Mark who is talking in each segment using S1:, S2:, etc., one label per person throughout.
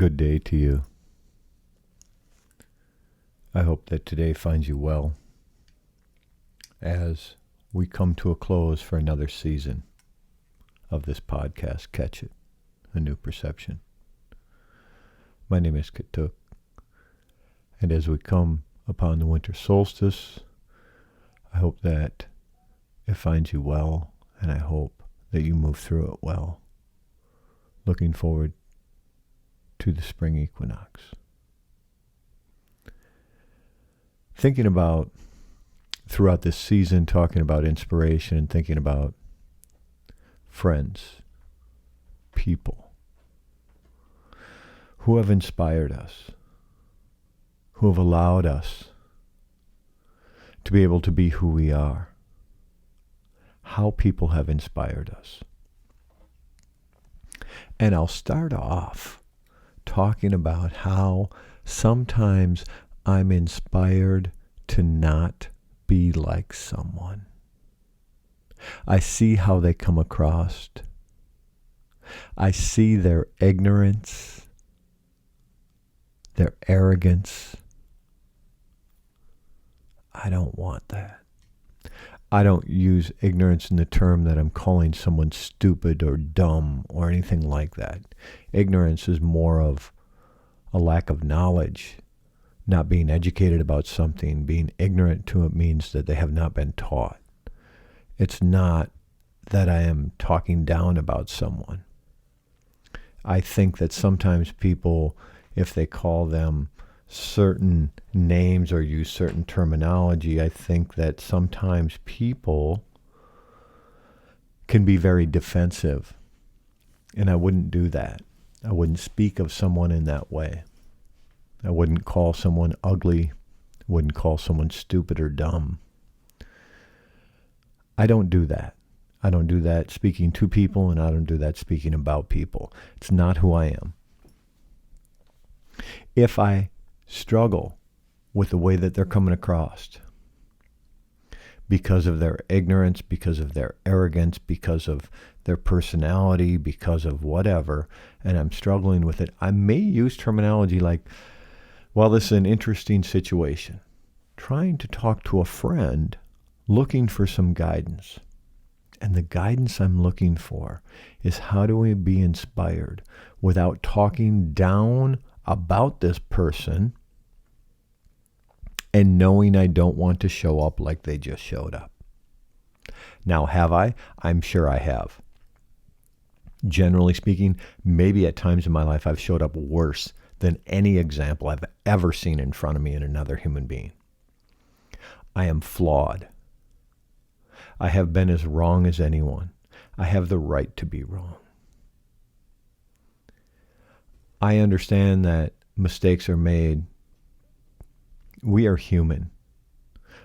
S1: Good day to you. I hope that today finds you well as we come to a close for another season of this podcast, Catch It, A New Perception. My name is Katuk, and as we come upon the winter solstice, I hope that it finds you well, and I hope that you move through it well. Looking forward to the spring equinox. Thinking about, throughout this season, talking about inspiration and thinking about friends, people who have inspired us, who have allowed us to be able to be who we are, how people have inspired us. And I'll start off talking about how sometimes I'm inspired to not be like someone. I see how they come across. I see their ignorance, their arrogance. I don't want that. I don't use ignorance in the term that I'm calling someone stupid or dumb or anything like that. Ignorance is more of a lack of knowledge, not being educated about something. Being ignorant to it means that they have not been taught. It's not that I am talking down about someone. I think that sometimes people, if they call them certain names or use certain terminology, I think that sometimes people can be very defensive. And I wouldn't do that. I wouldn't speak of someone in that way. I wouldn't call someone ugly. Wouldn't call someone stupid or dumb. I don't do that. I don't do that speaking to people, and I don't do that speaking about people. It's not who I am. If I struggle with the way that they're coming across because of their ignorance, because of their arrogance, because of their personality, because of whatever, and I'm struggling with it, I may use terminology like, well, this is an interesting situation. Trying to talk to a friend, looking for some guidance. And the guidance I'm looking for is how do we be inspired without talking down about this person and knowing I don't want to show up like they just showed up. Now, have I? I'm sure I have. Generally speaking, maybe at times in my life I've showed up worse than any example I've ever seen in front of me in another human being. I am flawed. I have been as wrong as anyone. I have the right to be wrong. I understand that mistakes are made. We are human.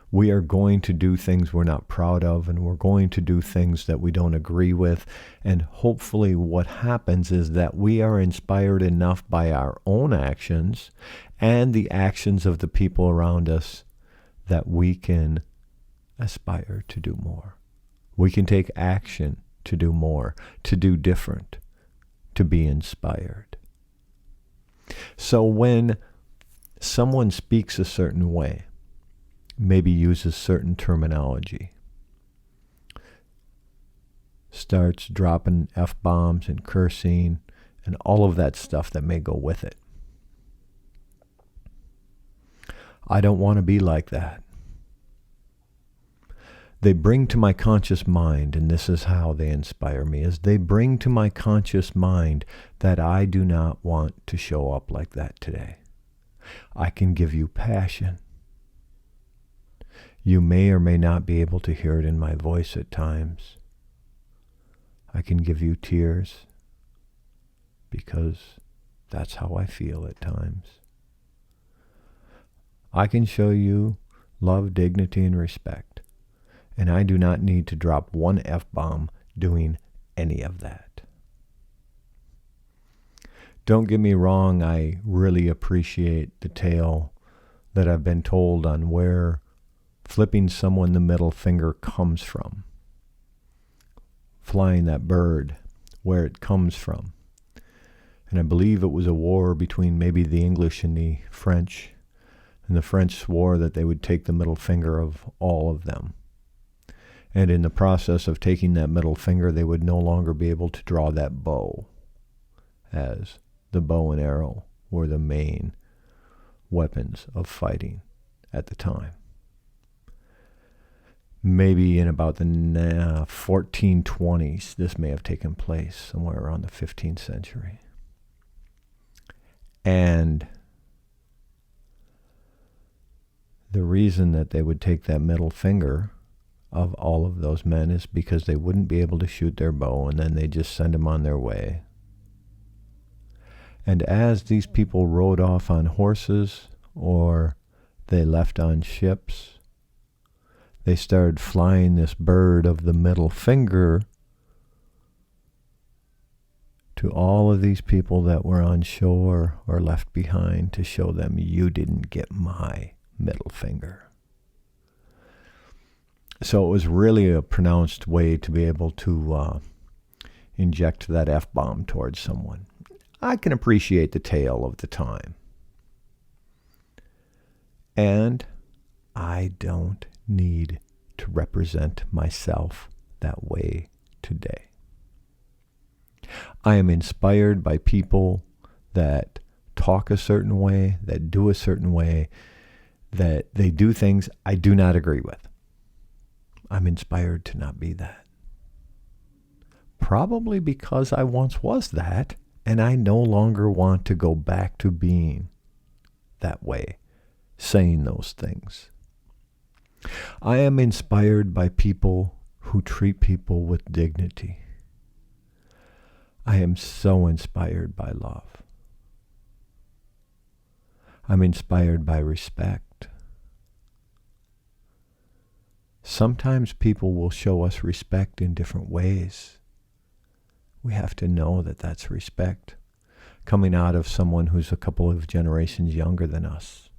S1: We are going to do things we're not proud of, and we're going to do things that we don't agree with. And hopefully what happens is that we are inspired enough by our own actions and the actions of the people around us that we can aspire to do more. We can take action to do more, to do different, to be inspired. So when someone speaks a certain way, maybe uses certain terminology, starts dropping F-bombs and cursing and all of that stuff that may go with it, I don't want to be like that. They bring to my conscious mind, and this is how they inspire me, is they bring to my conscious mind that I do not want to show up like that today. I can give you passion. You may or may not be able to hear it in my voice at times. I can give you tears because that's how I feel at times. I can show you love, dignity, and respect. And I do not need to drop one F-bomb doing any of that. Don't get me wrong, I really appreciate the tale that I've been told on where flipping someone the middle finger comes from. Flying that bird, where it comes from. And I believe it was a war between maybe the English and the French. And the French swore that they would take the middle finger of all of them. And in the process of taking that middle finger, they would no longer be able to draw that bow, as the bow and arrow were the main weapons of fighting at the time. Maybe in about the 1420s, this may have taken place, somewhere around the 15th century. And the reason that they would take that middle finger of all of those men is because they wouldn't be able to shoot their bow, and then they just send them on their way. And as these people rode off on horses or they left on ships, they started flying this bird of the middle finger to all of these people that were on shore or left behind to show them, you didn't get my middle finger. So it was really a pronounced way to be able to inject that F-bomb towards someone. I can appreciate the tale of the time. And I don't need to represent myself that way today. I am inspired by people that talk a certain way, that do a certain way, that they do things I do not agree with. I'm inspired to not be that. Probably because I once was that, and I no longer want to go back to being that way, saying those things. I am inspired by people who treat people with dignity. I am so inspired by love. I'm inspired by respect. Sometimes people will show us respect in different ways. We have to know that that's respect coming out of someone who's a couple of generations younger than us,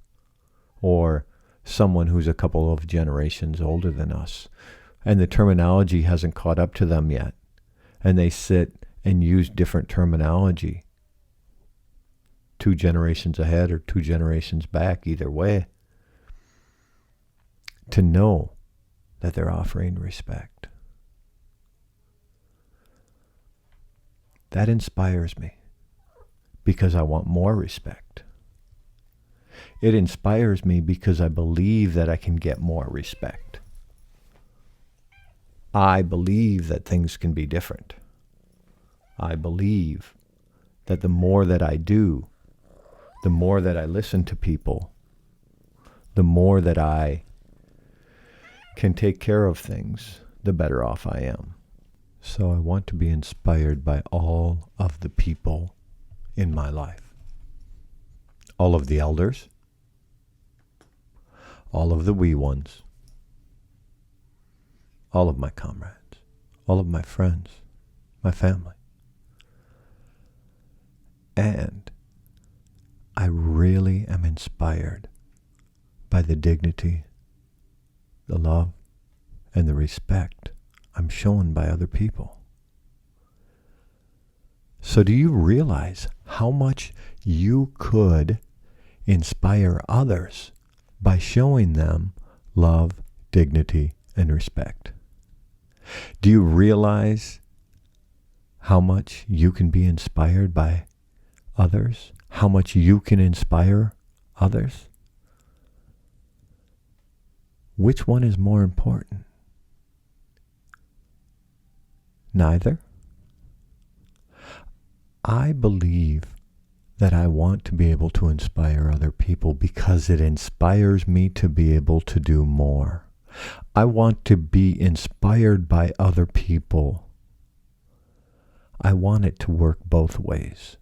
S1: or someone who's a couple of generations older than us, and the terminology hasn't caught up to them yet, and they sit and use different terminology 2 generations ahead or 2 generations back, either way, to know that they're offering respect. That inspires me because I want more respect. It inspires me because I believe that I can get more respect. I believe that things can be different. I believe that the more that I do, the more that I listen to people, the more that I can take care of things, the better off I am. So I want to be inspired by all of the people in my life. All of the elders, all of the wee ones, all of my comrades, all of my friends, my family. And I really am inspired by the dignity, the love, and the respect I'm shown by other people. So do you realize how much you could inspire others by showing them love, dignity, and respect? Do you realize how much you can be inspired by others? How much you can inspire others? Which one is more important? Neither. I believe that I want to be able to inspire other people because it inspires me to be able to do more. I want to be inspired by other people. I want it to work both ways.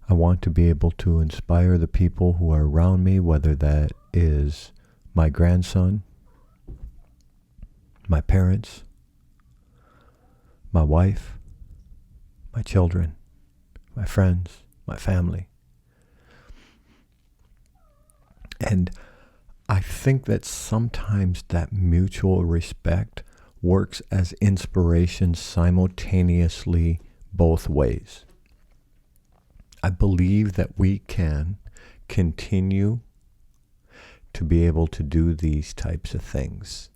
S1: I want to be able to inspire the people who are around me, whether that is my grandson, my parents, my wife, my children, my friends, my family. And I think that sometimes that mutual respect works as inspiration simultaneously both ways. I believe that we can continue to be able to do these types of things,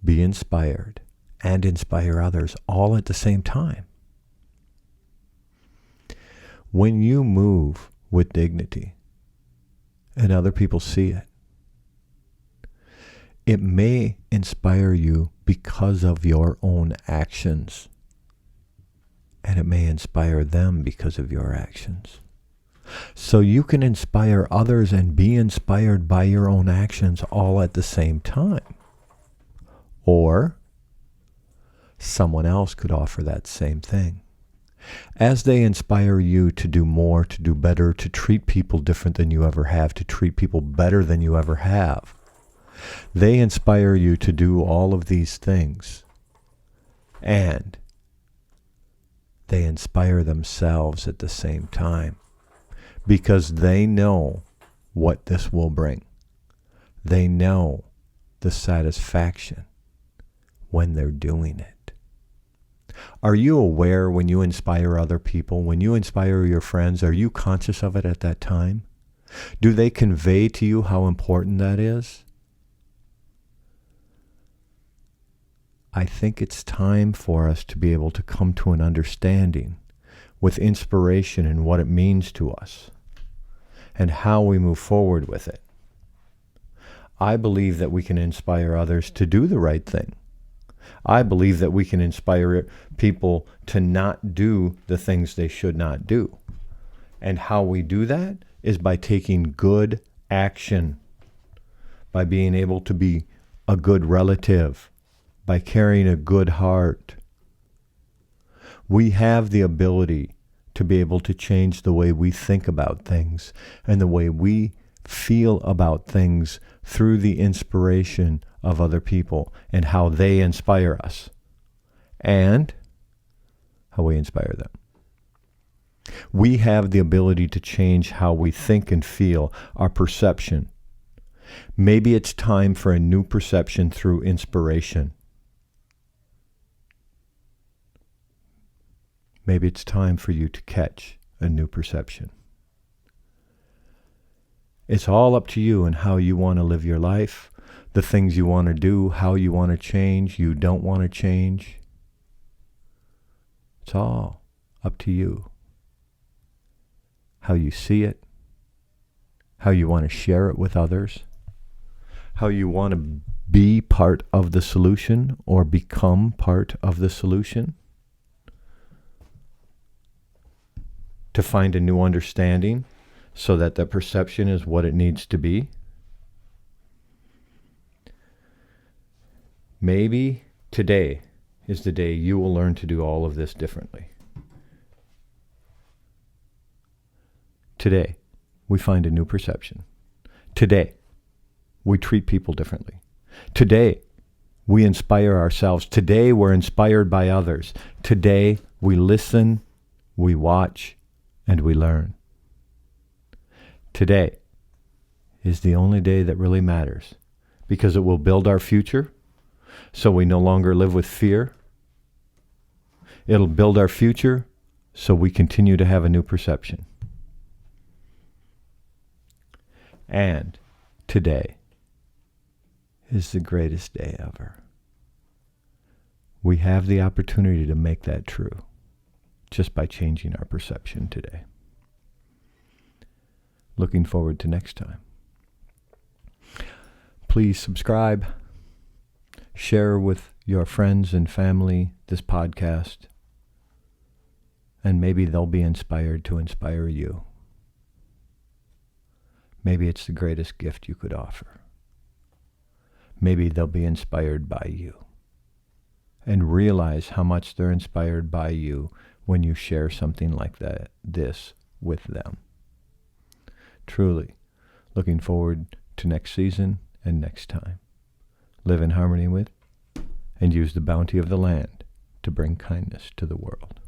S1: be inspired and inspire others all at the same time. When you move with dignity and other people see it, it may inspire you because of your own actions, and it may inspire them because of your actions. So you can inspire others and be inspired by your own actions all at the same time. Or someone else could offer that same thing. As they inspire you to do more, to do better, to treat people different than you ever have, to treat people better than you ever have, they inspire you to do all of these things. And they inspire themselves at the same time, because they know what this will bring. They know the satisfaction when they're doing it. Are you aware when you inspire other people, when you inspire your friends, are you conscious of it at that time? Do they convey to you how important that is? I think it's time for us to be able to come to an understanding with inspiration and what it means to us and how we move forward with it. I believe that we can inspire others to do the right thing. I believe that we can inspire people to not do the things they should not do. And how we do that is by taking good action, by being able to be a good relative, by carrying a good heart. We have the ability to be able to change the way we think about things and the way we feel about things through the inspiration of other people and how they inspire us and how we inspire them. We have the ability to change how we think and feel, our perception. Maybe it's time for a new perception through inspiration. Maybe it's time for you to catch a new perception. It's all up to you and how you want to live your life, the things you want to do, how you want to change, you don't want to change. It's all up to you. How you see it, how you want to share it with others, how you want to be part of the solution or become part of the solution. To find a new understanding so that the perception is what it needs to be. Maybe today is the day you will learn to do all of this differently. Today, we find a new perception. Today, we treat people differently. Today, we inspire ourselves. Today, we're inspired by others. Today, we listen, we watch, and we learn. Today is the only day that really matters because it will build our future so we no longer live with fear. It'll build our future so we continue to have a new perception. And today is the greatest day ever. We have the opportunity to make that true just by changing our perception today. Looking forward to next time. Please subscribe, share with your friends and family this podcast, and maybe they'll be inspired to inspire you. Maybe it's the greatest gift you could offer. Maybe they'll be inspired by you and realize how much they're inspired by you when you share something like this with them. Truly, looking forward to next season and next time. Live in harmony with and use the bounty of the land to bring kindness to the world.